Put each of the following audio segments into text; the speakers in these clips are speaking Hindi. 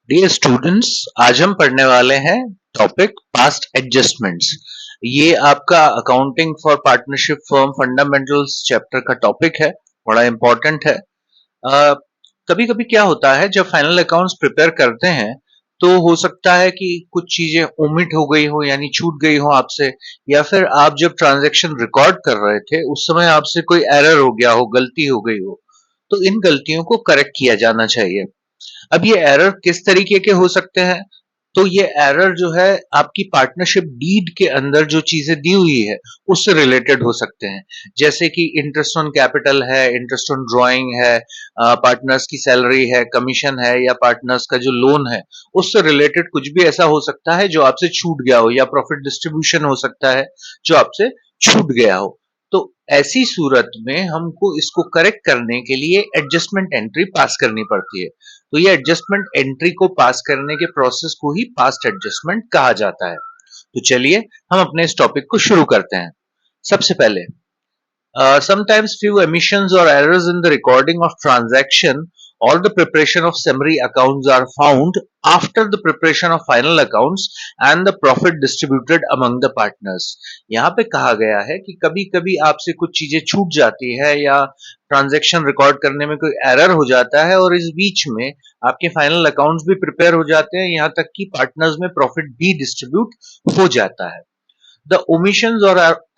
डियर स्टूडेंट्स, आज हम पढ़ने वाले हैं टॉपिक पास्ट एडजस्टमेंट्स। ये आपका accounting for partnership firm fundamentals chapter का टॉपिक है, बड़ा इंपॉर्टेंट है। कभी कभी क्या होता है, जब फाइनल अकाउंट्स प्रिपेयर करते हैं तो हो सकता है कि कुछ चीजें ओमिट हो गई हो, यानी छूट गई हो आपसे, या फिर आप जब ट्रांजैक्शन रिकॉर्ड कर रहे थे उस समय आपसे कोई एरर हो गया हो, गलती हो गई हो। तो इन गलतियों को करेक्ट किया जाना चाहिए। अब ये एरर किस तरीके के हो सकते हैं? तो ये एरर जो है आपकी पार्टनरशिप डीड के अंदर जो चीजें दी हुई है उससे रिलेटेड हो सकते हैं। जैसे कि इंटरेस्ट ऑन कैपिटल है, इंटरेस्ट ऑन ड्राइंग है, पार्टनर्स की सैलरी है, कमीशन है, या पार्टनर्स का जो लोन है उससे रिलेटेड कुछ भी ऐसा हो सकता है जो आपसे छूट गया हो, या प्रॉफिट डिस्ट्रीब्यूशन हो सकता है जो आपसे छूट गया हो। तो ऐसी सूरत में हमको इसको करेक्ट करने के लिए एडजस्टमेंट एंट्री पास करनी पड़ती है। तो ये एडजस्टमेंट एंट्री को पास करने के प्रोसेस को ही पास्ट एडजस्टमेंट कहा जाता है। तो चलिए हम अपने इस टॉपिक को शुरू करते हैं। सबसे पहले, sometimes few emissions or errors in the recording of transaction or the preparation of summary accounts are found after the preparation of final accounts and the profit distributed among the partners। यहाँ पे कहा गया है कि कभी कभी आपसे कुछ चीजें छूट जाती है, या ट्रांजैक्शन रिकॉर्ड करने में कोई एरर हो जाता है, और इस बीच में आपके फाइनल अकाउंट्स भी प्रिपेयर हो जाते हैं, यहाँ तक कि पार्टनर्स में प्रॉफिट भी डिस्ट्रीब्यूट हो जाता है। The omissions or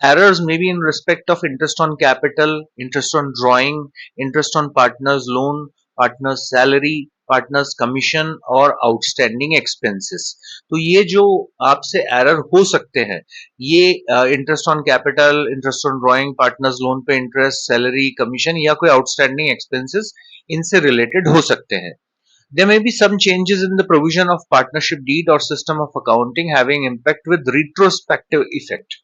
errors may be in respect of interest on capital, interest on drawing, interest on partner's loan, partner's salary, partner's commission और outstanding expenses। तो ये जो आपसे एरर हो सकते हैं, ये interest on capital, interest on drawing, partners loan पे इंटरेस्ट, सैलरी, कमीशन या कोई आउटस्टैंडिंग एक्सपेंसेस, इनसे रिलेटेड हो सकते हैं। There may be some changes in the provision of partnership deed or system of accounting having impact with retrospective effect।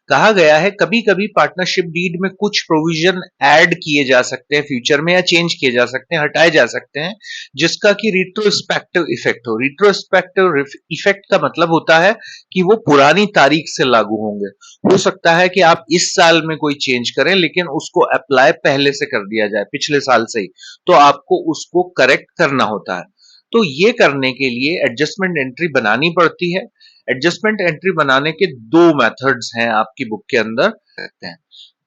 कहा गया है कभी कभी पार्टनरशिप डीड में कुछ प्रोविजन ऐड किए जा सकते हैं फ्यूचर में, या चेंज किए जा सकते हैं, हटाए जा सकते हैं, जिसका कि रिट्रोस्पेक्टिव इफेक्ट हो। रिट्रोस्पेक्टिव इफेक्ट का मतलब होता है कि वो पुरानी तारीख से लागू होंगे। हो सकता है कि आप इस साल में कोई चेंज करें लेकिन उसको अप्लाई पहले से कर दिया जाए, पिछले साल से ही, तो आपको उसको करेक्ट करना होता है। तो ये करने के लिए एडजस्टमेंट एंट्री बनानी पड़ती है। एडजस्टमेंट एंट्री बनाने के दो मेथड्स हैं आपकी बुक के अंदर रहते हैं।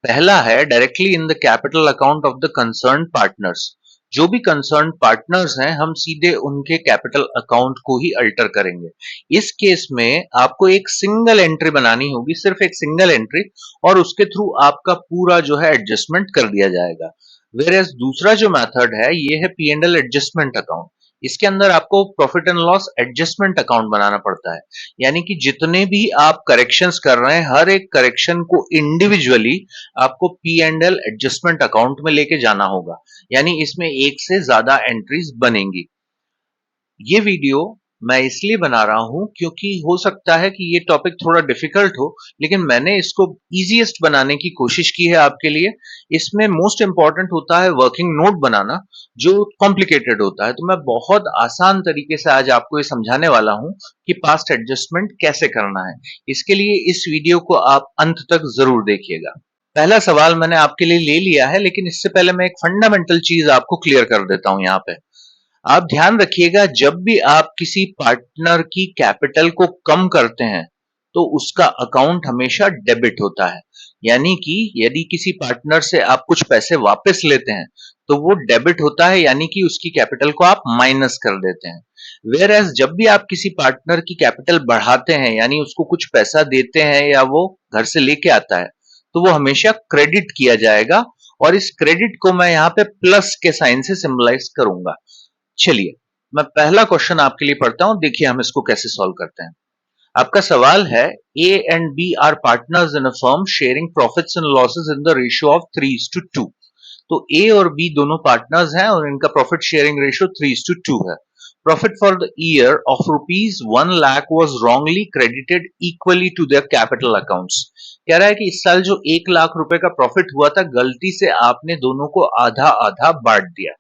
पहला है directly in the capital account of the concern partners. जो भी कंसर्न पार्टनर्स हैं, हम सीधे उनके कैपिटल अकाउंट को ही अल्टर करेंगे। इस केस में आपको एक सिंगल एंट्री बनानी होगी, सिर्फ एक सिंगल एंट्री, और उसके थ्रू आपका पूरा जो है एडजस्टमेंट कर दिया जाएगा। वेयर एज दूसरा जो मेथड है, ये है P and L adjustment account. इसके अंदर आपको profit and loss adjustment account बनाना पड़ता है। यानी कि जितने भी आप करेक्शंस कर रहे हैं, हर एक करेक्शन को इंडिविजुअली आपको P and L adjustment account में लेके जाना होगा। यानी इसमें एक से ज्यादा एंट्रीज बनेंगी। ये वीडियो मैं इसलिए बना रहा हूं क्योंकि हो सकता है कि ये टॉपिक थोड़ा डिफिकल्ट हो, लेकिन मैंने इसको इजीएस्ट बनाने की कोशिश की है आपके लिए। इसमें मोस्ट इंपॉर्टेंट होता है वर्किंग नोट बनाना, जो कॉम्प्लिकेटेड होता है। तो मैं बहुत आसान तरीके से आज आपको ये समझाने वाला हूं कि पास्ट एडजस्टमेंट कैसे करना है। इसके लिए इस वीडियो को आप अंत तक जरूर देखिएगा। पहला सवाल मैंने आपके लिए ले लिया है, लेकिन इससे पहले मैं एक फंडामेंटल चीज आपको क्लियर कर देता हूं। यहाँ पे आप ध्यान रखिएगा, जब भी आप किसी पार्टनर की कैपिटल को कम करते हैं तो उसका अकाउंट हमेशा डेबिट होता है। यानी कि यदि किसी पार्टनर से आप कुछ पैसे वापस लेते हैं तो वो डेबिट होता है, यानी कि उसकी कैपिटल को आप माइनस कर देते हैं। वेयर एज जब भी आप किसी पार्टनर की कैपिटल बढ़ाते हैं, यानी उसको कुछ पैसा देते हैं या वो घर से लेके आता है, तो वो हमेशा क्रेडिट किया जाएगा, और इस क्रेडिट को मैं यहाँ पे प्लस के साइन से सिंबलाइज करूंगा। चलिए मैं पहला क्वेश्चन आपके लिए पढ़ता हूं, देखिए हम इसको कैसे सॉल्व करते हैं। आपका सवाल है, A and B are partners in a firm sharing profits and losses in the ratio of 3:2। तो ए और बी दोनों पार्टनर्स हैं और इनका प्रॉफिट शेयरिंग रेशियो 3:2 है। Profit for the year of rupees 1 lakh was wrongly credited equally to their capital accounts. कह रहा है कि इस साल जो 1 लाख रुपए का प्रॉफिट हुआ था, गलती से आपने दोनों को आधा आधा बांट दिया।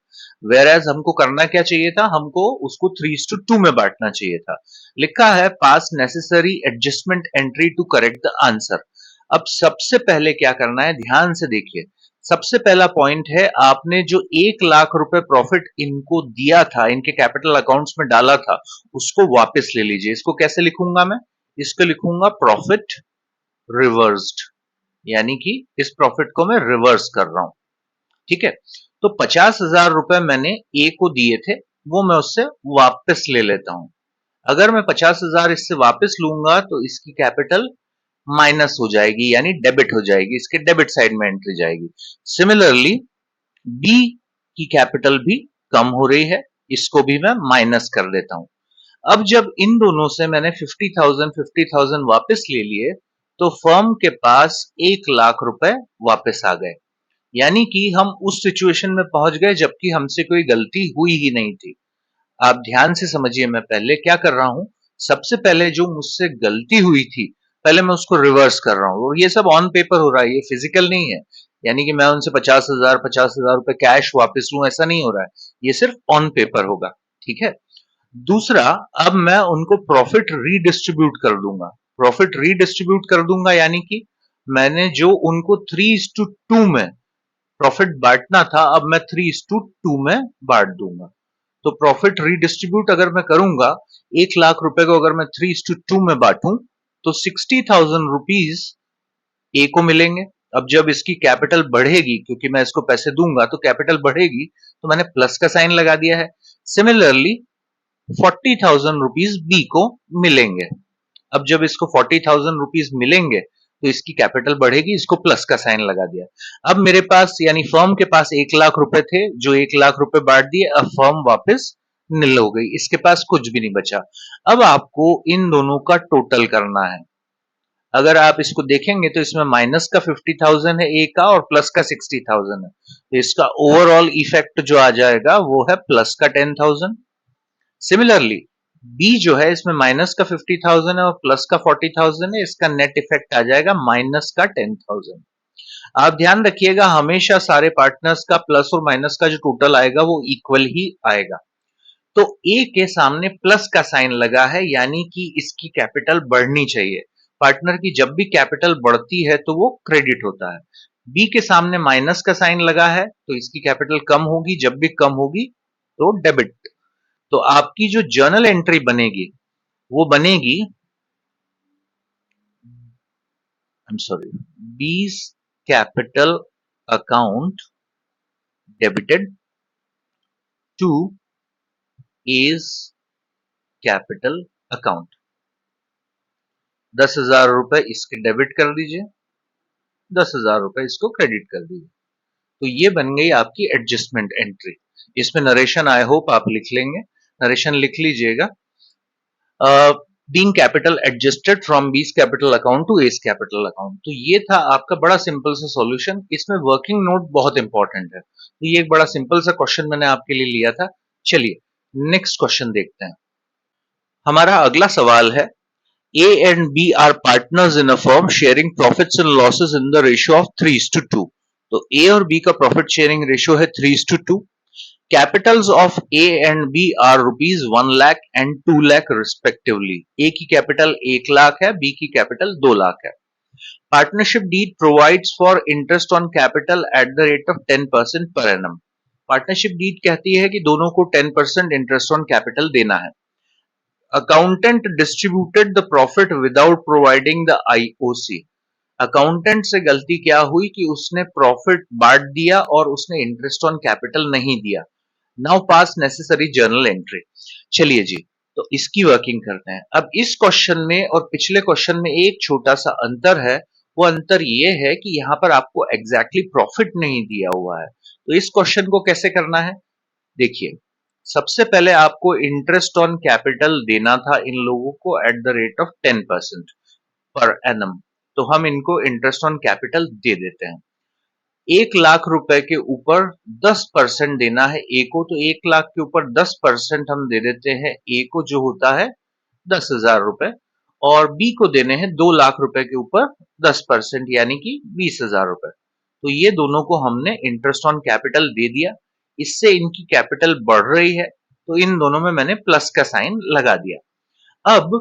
वेयर एज हमको करना क्या चाहिए था, हमको उसको 3:2 में बांटना चाहिए था। लिखा है pass necessary adjustment entry to correct the answer. अब सबसे पहले क्या करना है, ध्यान से देखिए। सबसे पहला पॉइंट है, आपने जो 1 लाख रुपए प्रॉफिट इनको दिया था, इनके कैपिटल अकाउंट्स में डाला था, उसको वापस ले लीजिए। इसको कैसे लिखूंगा मैं? इसको लिखूंगा प्रॉफिट रिवर्स्ड, यानी कि इस प्रॉफिट को मैं रिवर्स कर रहा हूं। ठीक है, तो 50,000 रुपए मैंने ए को दिए थे, वो मैं उससे वापस ले लेता हूं। अगर मैं 50,000 इससे वापस लूंगा तो इसकी कैपिटल माइनस हो जाएगी, यानी डेबिट हो जाएगी, इसके डेबिट साइड में एंट्री जाएगी। सिमिलरली बी की कैपिटल भी कम हो रही है, इसको भी मैं माइनस कर देता हूं। अब जब इन दोनों से मैंने 50,000 वापस ले लिए, तो फर्म के पास 1 लाख रुपए वापस आ गए, यानी कि हम उस सिचुएशन में पहुंच गए जबकि हमसे कोई गलती हुई ही नहीं थी। आप ध्यान से समझिए, मैं पहले क्या कर रहा हूं, सबसे पहले जो मुझसे गलती हुई थी, पहले मैं उसको रिवर्स कर रहा हूं। और ये सब ऑन पेपर हो रहा है, ये फिजिकल नहीं है, यानी कि मैं उनसे 50,000 रुपए कैश वापस लूं, ऐसा नहीं हो रहा है, ये सिर्फ ऑन पेपर होगा। ठीक है, दूसरा, अब मैं उनको प्रॉफिट रीडिस्ट्रीब्यूट कर दूंगा। प्रॉफिट रीडिस्ट्रीब्यूट कर दूंगा यानी कि मैंने जो उनको 3:2 में प्रॉफिट बांटना था, अब मैं 3:2 में बांट दूंगा। तो प्रॉफिट रीडिस्ट्रीब्यूट अगर मैं करूंगा, 1 लाख रुपए को अगर मैं 3:2 में बांटूं, तो 60,000 रुपीज ए को मिलेंगे। अब जब इसकी कैपिटल बढ़ेगी, क्योंकि मैं इसको पैसे दूंगा तो कैपिटल बढ़ेगी, तो मैंने प्लस का साइन लगा दिया है। सिमिलरली 40,000 रुपीज बी को मिलेंगे। अब जब इसको 40,000 रुपीज मिलेंगे तो इसकी कैपिटल बढ़ेगी, इसको प्लस का साइन लगा दिया। अब मेरे पास यानी फर्म के पास 1 लाख रुपए थे, जो 1 लाख रुपए बांट दिए, अब फर्म वापस निल हो गई, इसके पास कुछ भी नहीं बचा। अब आपको इन दोनों का टोटल करना है। अगर आप इसको देखेंगे तो इसमें माइनस का 50,000 है ए का और प्लस का 60,000 है, तो इसका ओवरऑल इफेक्ट जो आ जाएगा वो है प्लस का 10,000। सिमिलरली बी जो है, इसमें माइनस का 50,000 है और प्लस का 40,000 है, इसका नेट इफेक्ट आ जाएगा माइनस का 10,000। आप ध्यान रखिएगा, हमेशा सारे पार्टनर्स का प्लस और माइनस का जो टोटल आएगा वो इक्वल ही आएगा। तो ए के सामने प्लस का साइन लगा है, यानी कि इसकी कैपिटल बढ़नी चाहिए। पार्टनर की जब भी कैपिटल बढ़ती है तो वो क्रेडिट होता है। बी के सामने माइनस का साइन लगा है, तो इसकी कैपिटल कम होगी, जब भी कम होगी तो डेबिट। तो आपकी जो जर्नल एंट्री बनेगी वो बनेगी, I am sorry, B's capital account debited to A's capital account. 10,000 रुपए इसके डेबिट कर दीजिए, 10,000 रुपए इसको क्रेडिट कर दीजिए। तो ये बन गई आपकी एडजस्टमेंट एंट्री। इसमें नरेशन आई होप आप लिख लेंगे, नरेशन लिख लीजिएगा। Being capital adjusted from B's capital account to A's capital account. तो ये था आपका बड़ा सिंपल सा सॉल्यूशन। इसमें वर्किंग नोट बहुत इंपॉर्टेंट है, तो ये एक बड़ा सिंपल सा क्वेश्चन मैंने आपके लिए लिया था। चलिए नेक्स्ट क्वेश्चन देखते हैं। हमारा अगला सवाल है, A and B are partners in a firm sharing profits and losses in the ratio of 3:2। तो A और B का प्रॉफिट शेयरिंग रेशियो है 3:2। Capitals of A and B are rupees 1 lakh and 2 lakh respectively। A की कैपिटल 1 लाख है, B की कैपिटल 2 लाख है। Partnership deed provides for interest on capital at the rate of 10% per annum. Partnership deed कहती है कि दोनों को 10% इंटरेस्ट ऑन कैपिटल देना है। Accountant distributed the profit without providing the IOC. Accountant से गलती क्या हुई कि उसने प्रॉफिट बांट दिया और उसने इंटरेस्ट ऑन कैपिटल नहीं दिया। नाउ पास नेसेसरी जर्नल एंट्री। चलिए जी, तो इसकी वर्किंग करते हैं। अब इस क्वेश्चन में और पिछले क्वेश्चन में एक छोटा सा अंतर है। वो अंतर ये है कि यहाँ पर आपको एग्जैक्टली प्रॉफिट नहीं दिया हुआ है। तो इस क्वेश्चन को कैसे करना है, देखिए। सबसे पहले आपको इंटरेस्ट ऑन कैपिटल देना था इन लोगों को eight the rate of 10% per annum, तो हम इनको इंटरेस्ट ऑन कैपिटल दे देते हैं। 1 लाख रुपए के ऊपर 10% देना है ए को, तो 1 लाख के ऊपर 10% हम दे देते हैं ए को, जो होता है 10,000 रुपए, और बी को देने हैं 2 लाख रुपए के ऊपर 10%, यानी कि 20,000 रुपए। तो ये दोनों को हमने इंटरेस्ट ऑन कैपिटल दे दिया, इससे इनकी कैपिटल बढ़ रही है, तो इन दोनों में मैंने प्लस का साइन लगा दिया। अब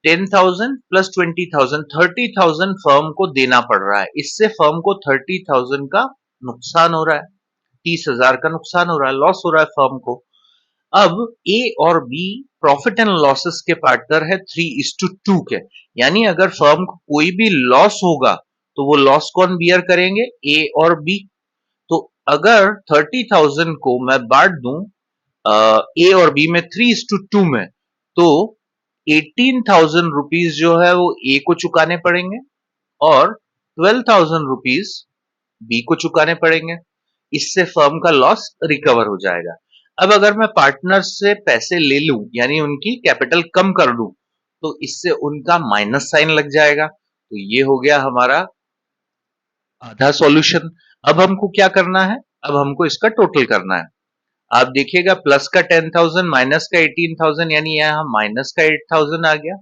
10,000 प्लस 20,000, 30,000 फर्म को देना पड़ रहा है। इससे फर्म को 30,000 का नुकसान हो रहा है, 30,000 का नुकसान हो रहा है, लॉस हो रहा है फर्म को। अब ए और बी प्रॉफिट एंड लॉसेस के पार्टनर है 3:2 के, यानी अगर फर्म को कोई भी लॉस होगा तो वो लॉस कौन बियर करेंगे, ए और बी। तो अगर 30,000 को मैं बांट दूं ए और बी में 3:2 में, तो 18,000 रुपीज जो है वो ए को चुकाने पड़ेंगे और 12,000 रुपीज बी को चुकाने पड़ेंगे। इससे फर्म का लॉस रिकवर हो जाएगा। अब अगर मैं पार्टनर से पैसे ले लूं, यानी उनकी कैपिटल कम कर दूं, तो इससे उनका माइनस साइन लग जाएगा। तो ये हो गया हमारा आधा सॉल्यूशन। अब हमको क्या करना है, अब हमको इसका टोटल करना है। आप देखिएगा प्लस का 10,000 माइनस का 18,000, यानी यहाँ माइनस का 8,000 आ गया।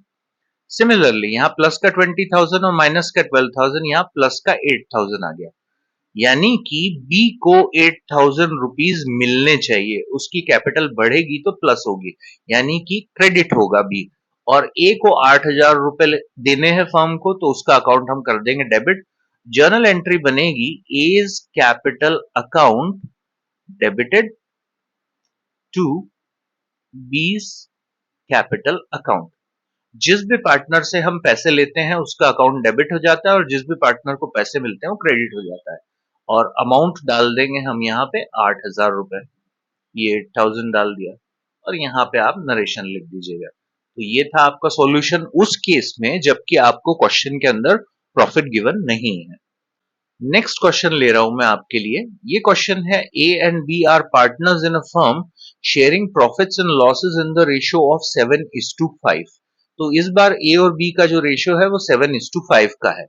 सिमिलरली यहाँ प्लस का 20,000 और माइनस का 12,000, यहाँ प्लस का 8,000 आ गया। यानी कि बी को 8,000 रुपीज मिलने चाहिए, उसकी कैपिटल बढ़ेगी तो प्लस होगी, यानी कि क्रेडिट होगा बी। और ए को 8,000 रुपए देने हैं फर्म को, तो उसका अकाउंट हम कर देंगे डेबिट। जर्नल एंट्री बनेगी A's capital account debited to B's capital account. जिस भी पार्टनर से हम पैसे लेते हैं उसका अकाउंट डेबिट हो जाता है और जिस भी पार्टनर को पैसे मिलते हैं वो क्रेडिट हो जाता है। और अमाउंट डाल देंगे हम यहाँ पे 8,000 रुपए, ये 8,000 डाल दिया और यहाँ पे आप नरेशन लिख दीजिएगा। तो ये था आपका सॉल्यूशन उस केस में जबकि आपको क्वेश्चन के अंदर प्रॉफिट गिवन नहीं है। नेक्स्ट क्वेश्चन ले रहा हूं मैं आपके लिए। ये क्वेश्चन है A and B are partners in a firm sharing profits and losses in the ratio of 7:5। तो इस बार ए और बी का जो रेशियो है वो 7:5 का है।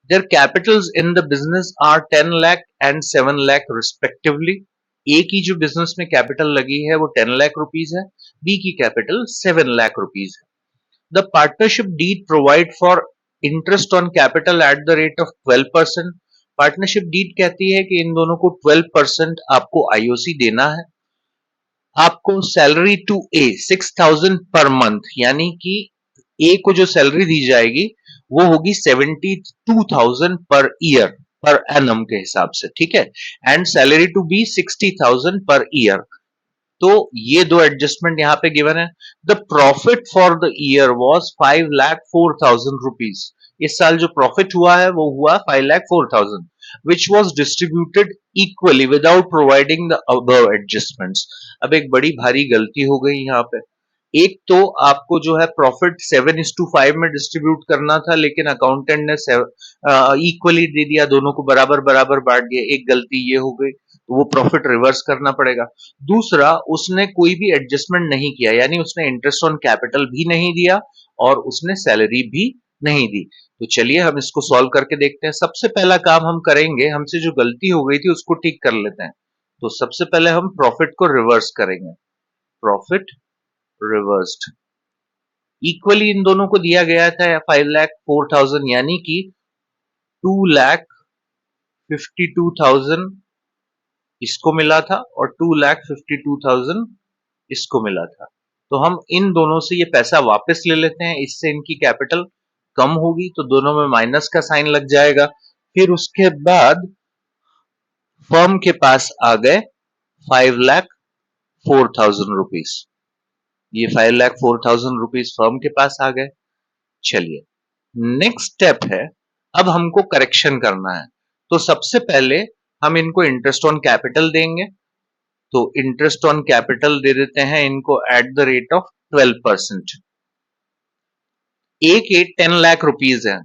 Their capitals in the business are 10 lakh and 7 lakh respectively. A की जो बिजनेस में कैपिटल लगी है वो 10 लाख रुपीज है, बी की कैपिटल 7 लाख रुपीज है। The partnership deed provide for interest on capital at the rate of 12%. Partnership deed कहती है कि इन दोनों को 12% आपको आईओसी देना है। आपको salary to A 6,000 per month, यानी कि ए को जो सैलरी दी जाएगी वो होगी 72,000 पर ईयर, पर एनम के हिसाब से, ठीक है। And salary to be 60,000 per year. तो ये दो एडजस्टमेंट यहाँ पे गिवन है। The profit for the year was 5,04,000 rupees. इस साल जो प्रॉफिट हुआ है वो हुआ 5,04,000, which was distributed equally without providing the above adjustments। अब एक बड़ी भारी गलती हो गई यहाँ पे। एक तो आपको जो है प्रॉफिट 7:5 में डिस्ट्रीब्यूट करना था, लेकिन अकाउंटेंट ने इक्वली दे दिया, दोनों को बराबर बराबर बांट दिया। एक गलती ये हो गई, तो वो प्रॉफिट रिवर्स करना पड़ेगा। दूसरा, उसने कोई भी एडजस्टमेंट नहीं किया, यानी उसने इंटरेस्ट ऑन कैपिटल भी नहीं दिया और उसने सैलरी भी नहीं दी। तो चलिए हम इसको सॉल्व करके देखते हैं। सबसे पहला काम हम करेंगे, हमसे जो गलती हो गई थी उसको ठीक कर लेते हैं। तो सबसे पहले हम प्रॉफिट को रिवर्स करेंगे। प्रॉफिट रिवर्स्ड इक्वली इन दोनों को दिया गया था 5,04,000, यानी कि 2,52,000 इसको मिला था और 2,52,000 इसको मिला था। तो हम इन दोनों से ये पैसा वापस ले लेते हैं, इससे इनकी कैपिटल कम होगी तो दोनों में माइनस का साइन लग जाएगा। फिर उसके बाद फर्म के पास आ गए 5,04,000 रुपीज। ये 5,04,000 रुपीज फर्म के पास आ गए। चलिए नेक्स्ट स्टेप है, अब हमको करेक्शन करना है। तो सबसे पहले हम इनको इंटरेस्ट ऑन कैपिटल देंगे। तो इंटरेस्ट ऑन कैपिटल दे देते हैं इनको एट द रेट ऑफ 12%। एक 10 लाख रुपीज है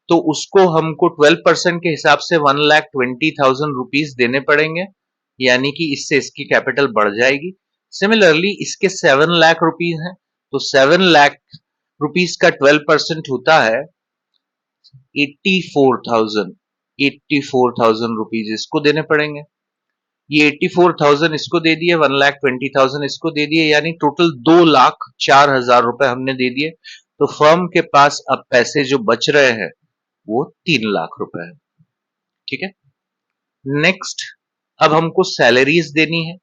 तो उसको हमको 12% के हिसाब से 1,20,000 रुपीज देने पड़ेंगे, यानी कि इससे इसकी कैपिटल बढ़ जाएगी। सिमिलरली इसके 7 लाख रुपीज हैं तो 7 लाख रुपीज का 12% होता है 84,000। 84,000 रुपीज इसको देने पड़ेंगे। ये 84,000 इसको दे दिए, 1,20,000 इसको दे दिए, यानी टोटल 2,04,000 रुपए हमने दे दिए। तो फर्म के पास अब पैसे जो बच रहे हैं वो 3 लाख रुपए है, ठीक है। नेक्स्ट, अब हमको सैलरीज देनी है।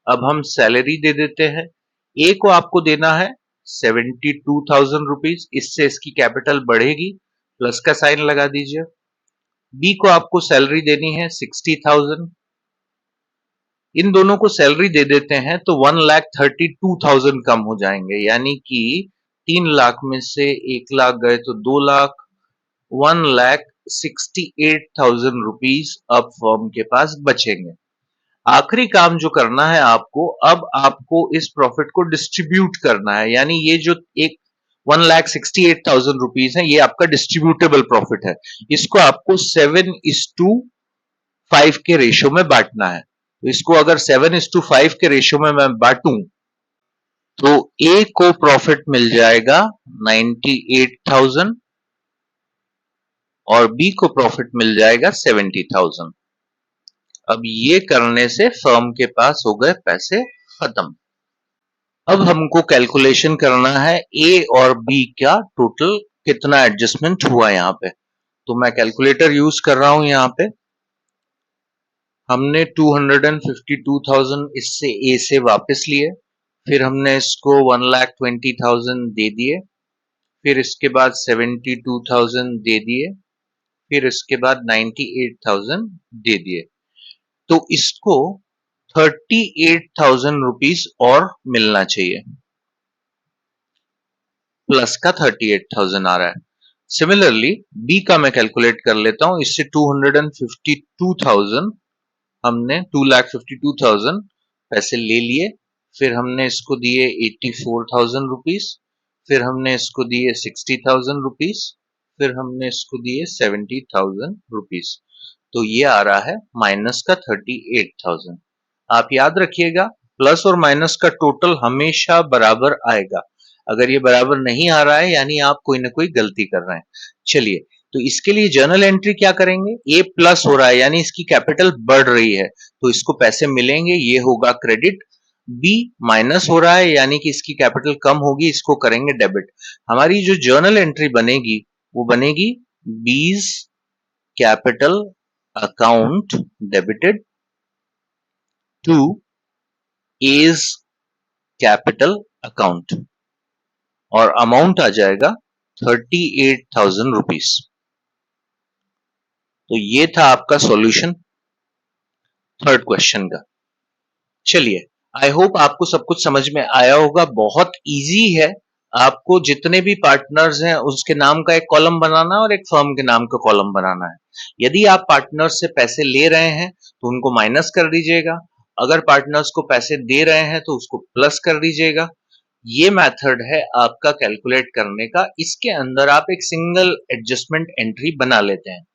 अब हम सैलरी दे देते हैं। ए को आपको देना है 72,000 रुपीज, इससे इसकी कैपिटल बढ़ेगी, प्लस का साइन लगा दीजिए। बी को आपको सैलरी देनी है 60,000, इन दोनों को सैलरी दे देते हैं तो 1,32,000 कम हो जाएंगे, यानी कि 3 लाख में से 1 लाख गए तो 2 लाख, 1,68,000 रुपीज अब फर्म के पास बचेंगे। आखिरी काम जो करना है आपको, अब आपको इस प्रॉफिट को डिस्ट्रीब्यूट करना है, यानी ये जो एक 1,68,000 रुपीज है, ये आपका डिस्ट्रीब्यूटेबल प्रॉफिट है। इसको आपको 7:5 के रेशियो में बांटना है। तो इसको अगर 7:5 के रेशियो में मैं बांटूं तो ए को प्रॉफिट मिल जाएगा 98,000 और बी को प्रॉफिट मिल जाएगा 70,000। अब ये करने से फर्म के पास हो गए पैसे खत्म। अब हमको कैलकुलेशन करना है ए और बी का टोटल कितना एडजस्टमेंट हुआ यहां पे। तो मैं कैलकुलेटर यूज कर रहा हूं यहां पे। हमने 252,000 इससे ए से वापस लिए, फिर हमने इसको 1,20,000 दे दिए, फिर इसके बाद 72,000 दे दिए, फिर इसके बाद 98,000 दे दिए। तो इसको 38,000 रुपीज और मिलना चाहिए, प्लस का 38,000 आ रहा है। सिमिलरली बी का मैं कैलकुलेट कर लेता हूं। इससे 252,000 हमने 2,52,000 पैसे ले लिए, फिर हमने इसको दिए 84,000 रुपीज, फिर हमने इसको दिए 60,000 रुपीज, फिर हमने इसको दिए 70,000 रुपीज। तो ये आ रहा है माइनस का 38,000। आप याद रखिएगा, प्लस और माइनस का टोटल हमेशा बराबर आएगा। अगर ये बराबर नहीं आ रहा है यानी आप कोई ना कोई गलती कर रहे हैं। चलिए, तो इसके लिए जर्नल एंट्री क्या करेंगे, ए प्लस हो रहा है यानी इसकी कैपिटल बढ़ रही है तो इसको पैसे मिलेंगे, ये होगा क्रेडिट। बी माइनस हो रहा है यानी कि इसकी कैपिटल कम होगी, इसको करेंगे डेबिट। हमारी जो जर्नल एंट्री बनेगी वो बनेगी B's capital account debited to A's capital account, और अमाउंट आ जाएगा 38,000 रुपीज। तो ये था आपका सॉल्यूशन थर्ड क्वेश्चन का। चलिए, आई होप आपको सब कुछ समझ में आया होगा। बहुत इजी है। आपको जितने भी पार्टनर्स हैं उसके नाम का एक कॉलम बनाना है और एक फर्म के नाम का कॉलम बनाना है। यदि आप पार्टनर्स से पैसे ले रहे हैं तो उनको माइनस कर दीजिएगा, अगर पार्टनर्स को पैसे दे रहे हैं तो उसको प्लस कर दीजिएगा। ये मेथड है आपका कैलकुलेट करने का। इसके अंदर आप एक सिंगल एडजस्टमेंट एंट्री बना लेते हैं।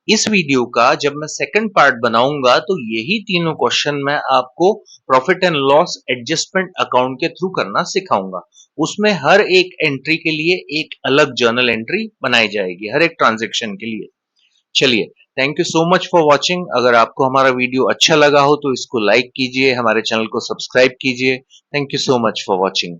इस वीडियो का जब मैं सेकंड पार्ट बनाऊंगा तो यही तीनों क्वेश्चन मैं आपको profit and loss adjustment account के थ्रू करना सिखाऊंगा। उसमें हर एक एंट्री के लिए एक अलग जर्नल एंट्री बनाई जाएगी, हर एक ट्रांजैक्शन के लिए। चलिए, thank you so much for watching. अगर आपको हमारा वीडियो अच्छा लगा हो तो इसको लाइक कीजिए, हमारे चैनल को सब्सक्राइब कीजिए। Thank you so much for watching.